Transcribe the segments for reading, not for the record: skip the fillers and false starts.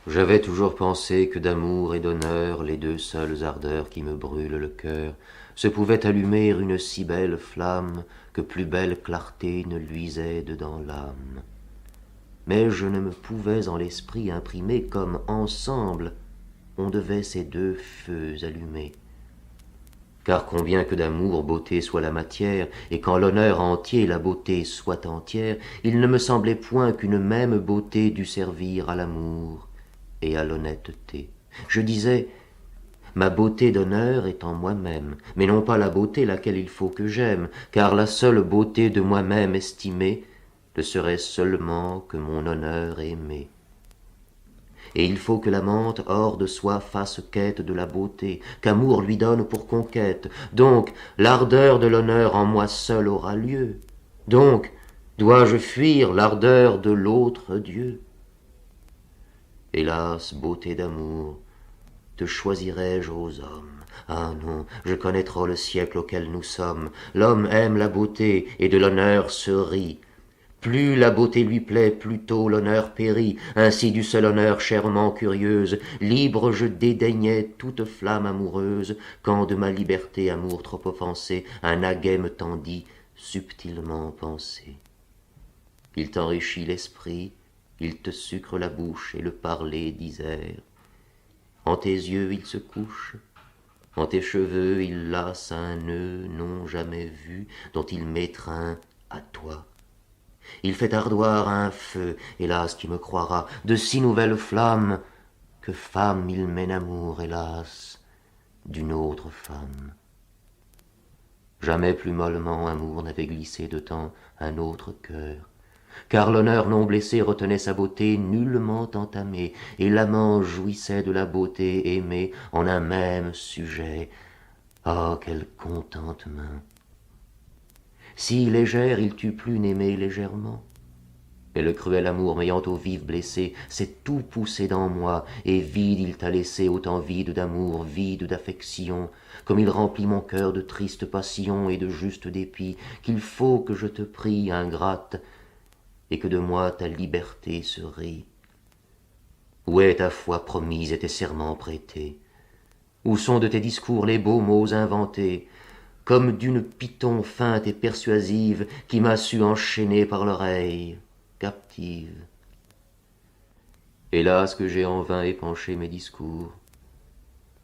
J'avais toujours pensé que d'amour et d'honneur, les deux seules ardeurs qui me brûlent le cœur, se pouvaient allumer une si belle flamme que plus belle clarté ne luisait dedans l'âme. Mais je ne me pouvais en l'esprit imprimer comme ensemble on devait ces deux feux allumer. Car combien que d'amour beauté soit la matière, et qu'en l'honneur entier la beauté soit entière, il ne me semblait point qu'une même beauté dût servir à l'amour et à l'honnêteté. Je disais, ma beauté d'honneur est en moi-même, mais non pas la beauté laquelle il faut que j'aime, car la seule beauté de moi-même estimée ne serait seulement que mon honneur aimé. Et il faut que l'amante hors de soi fasse quête de la beauté, qu'amour lui donne pour conquête. Donc l'ardeur de l'honneur en moi seul aura lieu. Donc dois-je fuir l'ardeur de l'autre Dieu? Hélas, beauté d'amour, te choisirais-je aux hommes? Ah non, je connais trop le siècle auquel nous sommes. L'homme aime la beauté et de l'honneur se rit. Plus la beauté lui plaît, plus tôt l'honneur périt. Ainsi du seul honneur chèrement curieuse, libre je dédaignais toute flamme amoureuse, quand de ma liberté amour trop offensé, un aguet me tendit, subtilement pensé. Il t'enrichit l'esprit, il te sucre la bouche et le parler d'Isère. En tes yeux il se couche, en tes cheveux il lace un nœud non jamais vu, dont il m'étreint à toi. Il fait ardoir un feu, hélas qui me croira, de si nouvelles flammes, que femme il mène amour, hélas, d'une autre femme. Jamais plus mollement amour n'avait glissé de temps un autre cœur, car l'honneur non blessé retenait sa beauté nullement entamée, et l'amant jouissait de la beauté aimée en un même sujet. Oh, quel contentement! Si légère il t'eût plu n'aimer légèrement, et le cruel amour m'ayant au vif blessé, s'est tout poussé dans moi, et vide il t'a laissé, autant vide d'amour, vide d'affection, comme il remplit mon cœur de triste passion et de juste dépit, qu'il faut que je te prie, ingrate, et que de moi ta liberté se rit. Où est ta foi promise et tes serments prêtés? Où sont de tes discours les beaux mots inventés, comme d'une python feinte et persuasive qui m'a su enchaîner par l'oreille, captive? Hélas que j'ai en vain épanché mes discours,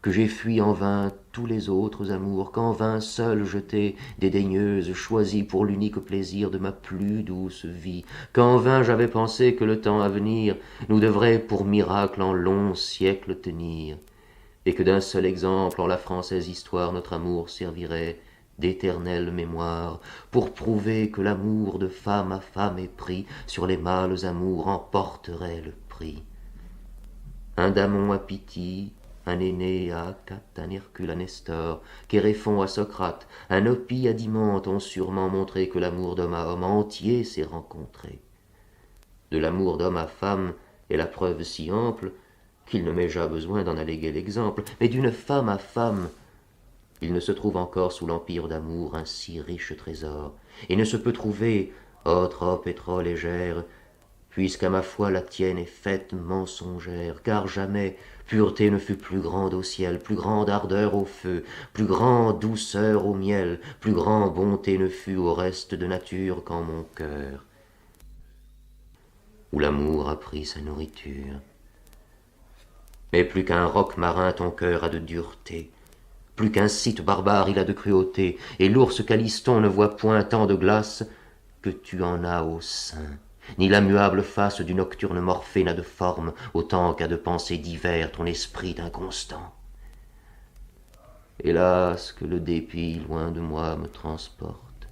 que j'ai fui en vain tous les autres amours, qu'en vain seul je t'ai, dédaigneuse, choisi pour l'unique plaisir de ma plus douce vie, qu'en vain j'avais pensé que le temps à venir nous devrait pour miracle en longs siècles tenir, et que d'un seul exemple en la française histoire notre amour servirait d'éternelle mémoire, pour prouver que l'amour de femme à femme épris sur les mâles amours emporterait le prix. Un Damon à Pythie, un Énée à Acate, un Hercule à Nestor, qu'Éréphon à Socrate, un Oppie à Dimante ont sûrement montré que l'amour d'homme à homme entier s'est rencontré. De l'amour d'homme à femme est la preuve si ample qu'il ne m'est ja besoin d'en alléguer l'exemple, mais d'une femme à femme, il ne se trouve encore sous l'empire d'amour un si riche trésor, et ne se peut trouver, ô trop et trop légère, puisqu'à ma foi la tienne est faite mensongère, car jamais pureté ne fut plus grande au ciel, plus grande ardeur au feu, plus grande douceur au miel, plus grande bonté ne fut au reste de nature qu'en mon cœur, où l'amour a pris sa nourriture. Mais plus qu'un roc marin ton cœur a de dureté, plus qu'un Scythe barbare il a de cruauté, et l'ours Caliston ne voit point tant de glace que tu en as au sein, ni la muable face du nocturne Morphée n'a de forme autant qu'a de pensées divers ton esprit inconstant. Hélas que le dépit loin de moi me transporte.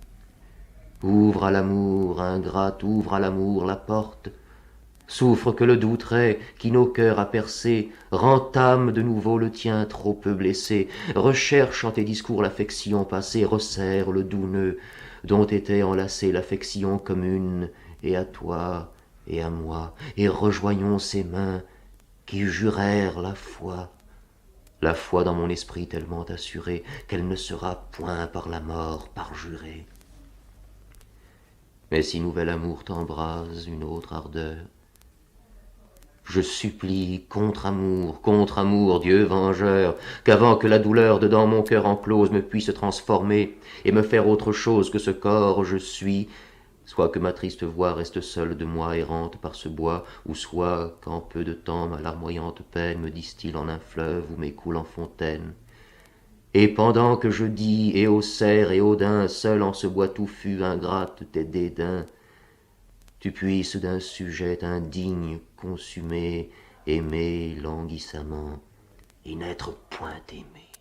Ouvre à l'amour, ingrate, ouvre à l'amour la porte. Souffre que le doux trait qui nos cœurs a percé rentame de nouveau le tien trop peu blessé. Recherche en tes discours l'affection passée, resserre le doux nœud dont était enlacée l'affection commune, et à toi et à moi, et rejoignons ces mains qui jurèrent la foi dans mon esprit tellement assurée qu'elle ne sera point par la mort parjurée. Mais si nouvel amour t'embrase une autre ardeur, Je supplie, contre amour, Dieu vengeur, qu'avant que la douleur dedans mon cœur enclose me puisse transformer et me faire autre chose que ce corps je suis, soit que ma triste voix reste seule de moi errante par ce bois, ou soit qu'en peu de temps ma larmoyante peine me distille en un fleuve ou m'écoule en fontaine. Et pendant que je dis, et aux cerfs et aux daims, seul en ce bois touffu, ingrate tes dédains, tu puisses d'un sujet indigne consumer, aimer languissamment, et n'être point aimé.